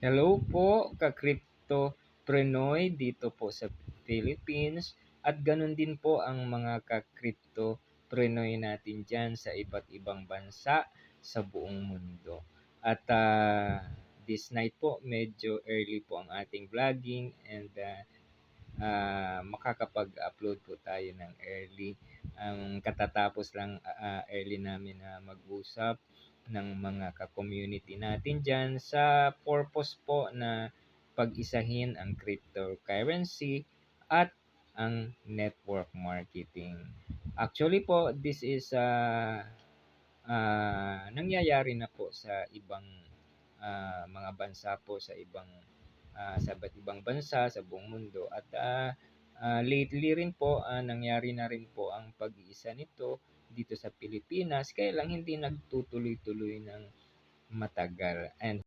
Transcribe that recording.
Hello po, ka-cryptopreneur dito po sa Philippines at ganun din po ang mga ka-cryptopreneur natin dyan sa iba't ibang bansa sa buong mundo. At this night po, medyo early po ang ating vlogging and makakapag-upload po tayo ng early. Ang katatapos lang early namin na mag-usap ng mga ka-community natin dyan sa purpose po na pag-isahin ang cryptocurrency at ang network marketing. Actually po, this is nangyayari na po sa ibang mga bansa po sa iba't ibang bansa sa buong mundo at lately rin po nangyari na rin po ang pag-iisa nito dito sa Pilipinas kaya lang hindi nagtutuloy-tuloy ng matagal and